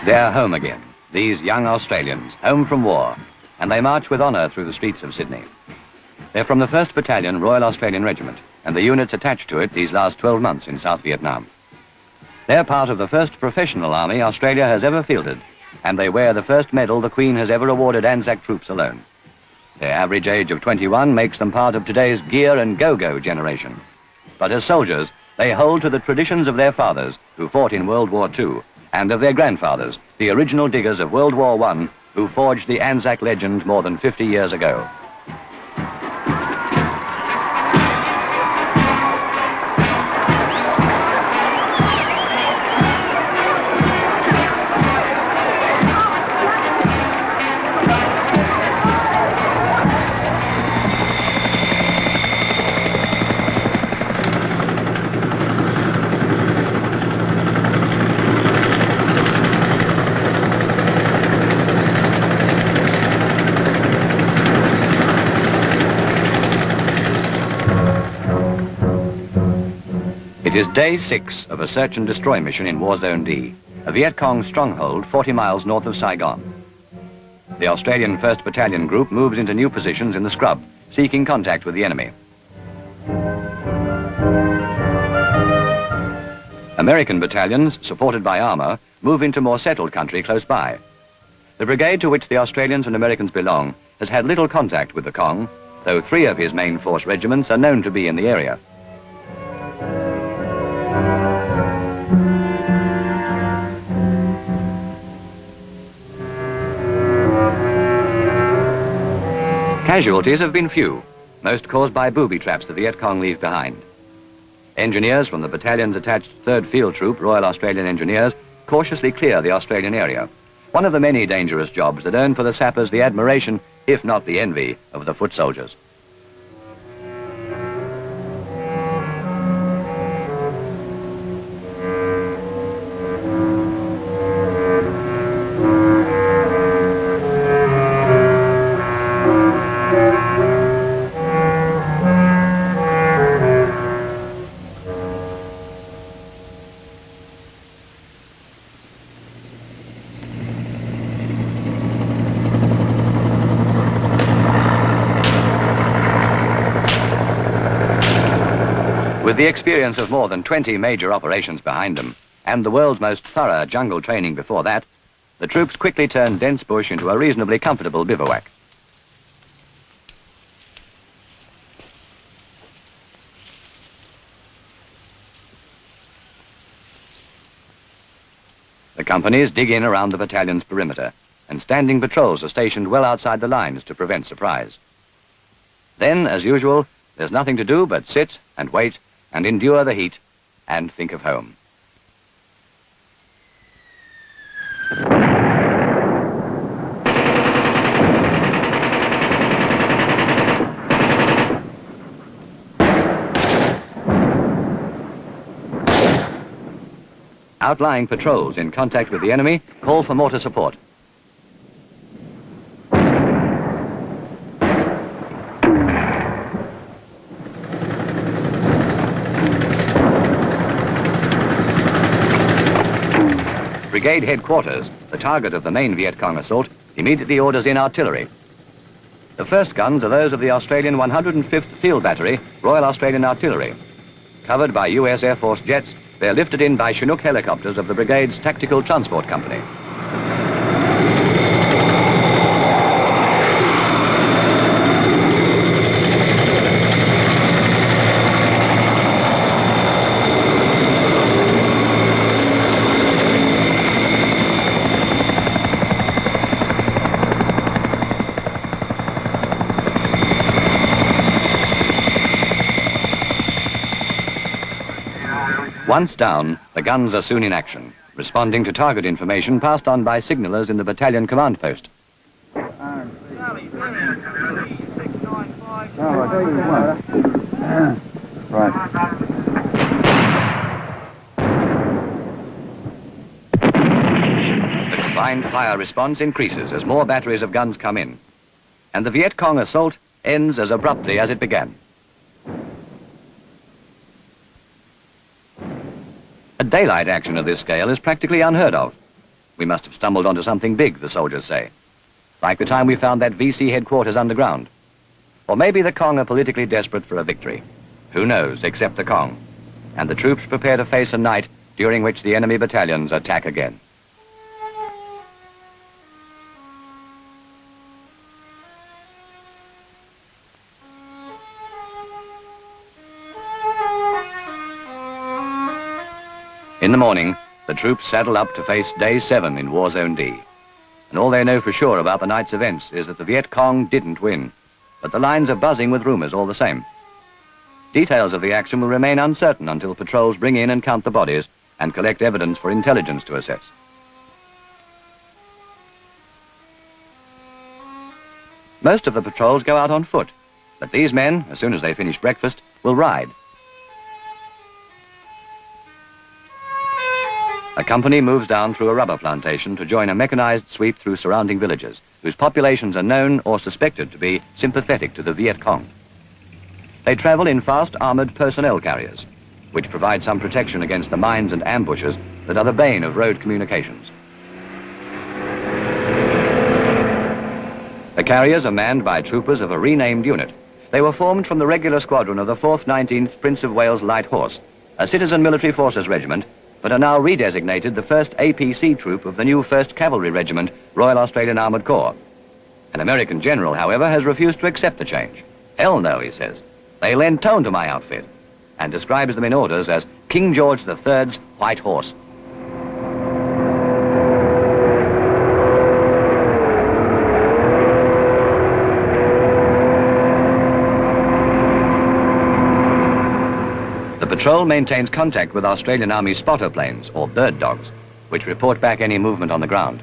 They're home again, these young Australians, home from war, and they march with honour through the streets of Sydney. They're from the 1st Battalion Royal Australian Regiment, and the units attached to it these last 12 months in South Vietnam. They're part of the first professional army Australia has ever fielded, and they wear the first medal the Queen has ever awarded Anzac troops alone. Their average age of 21 makes them part of today's gear and go-go generation. But as soldiers, they hold to the traditions of their fathers, who fought in World War II, and of their grandfathers, the original diggers of World War I, who forged the Anzac legend more than 50 years ago. It is day 6 of a search and destroy mission in War Zone D, a Viet Cong stronghold 40 miles north of Saigon. The Australian 1st Battalion group moves into new positions in the scrub, seeking contact with the enemy. American battalions, supported by armour, move into more settled country close by. The brigade to which the Australians and Americans belong has had little contact with the Cong, though 3 of his main force regiments are known to be in the area. Casualties have been few, most caused by booby traps the Viet Cong leave behind. Engineers from the battalion's attached 3rd Field Troop, Royal Australian Engineers, cautiously clear the Australian area, one of the many dangerous jobs that earn for the sappers the admiration, if not the envy, of the foot soldiers. With the experience of more than 20 major operations behind them, and the world's most thorough jungle training before that, the troops quickly turned dense bush into a reasonably comfortable bivouac. The companies dig in around the battalion's perimeter, and standing patrols are stationed well outside the lines to prevent surprise. Then, as usual, there's nothing to do but sit and wait and endure the heat and think of home. Outlying patrols in contact with the enemy call for mortar support. Brigade headquarters, the target of the main Viet Cong assault, immediately orders in artillery. The first guns are those of the Australian 105th Field Battery, Royal Australian Artillery. Covered by US Air Force jets, they're lifted in by Chinook helicopters of the brigade's Tactical Transport Company. Once down, the guns are soon in action, responding to target information passed on by signallers in the battalion command post. The combined fire response increases as more batteries of guns come in, and the Viet Cong assault ends as abruptly as it began. A daylight action of this scale is practically unheard of. We must have stumbled onto something big, the soldiers say. Like the time we found that VC headquarters underground. Or maybe the Kong are politically desperate for a victory. Who knows, except the Kong. And the troops prepare to face a night during which the enemy battalions attack again. In the morning, the troops saddle up to face Day 7 in War Zone D. And all they know for sure about the night's events is that the Viet Cong didn't win. But the lines are buzzing with rumors all the same. Details of the action will remain uncertain until patrols bring in and count the bodies and collect evidence for intelligence to assess. Most of the patrols go out on foot, but these men, as soon as they finish breakfast, will ride. A company moves down through a rubber plantation to join a mechanized sweep through surrounding villages, whose populations are known or suspected to be sympathetic to the Viet Cong. They travel in fast armored personnel carriers, which provide some protection against the mines and ambushes that are the bane of road communications. The carriers are manned by troopers of a renamed unit. They were formed from the regular squadron of the 4th 19th Prince of Wales Light Horse, a citizen military forces regiment, but are now redesignated the 1st APC troop of the new 1st Cavalry Regiment, Royal Australian Armoured Corps. An American general, however, has refused to accept the change. Hell no, he says. They lend tone to my outfit, and describes them in orders as King George III's White Horse. The patrol maintains contact with Australian Army spotter planes, or bird dogs, which report back any movement on the ground.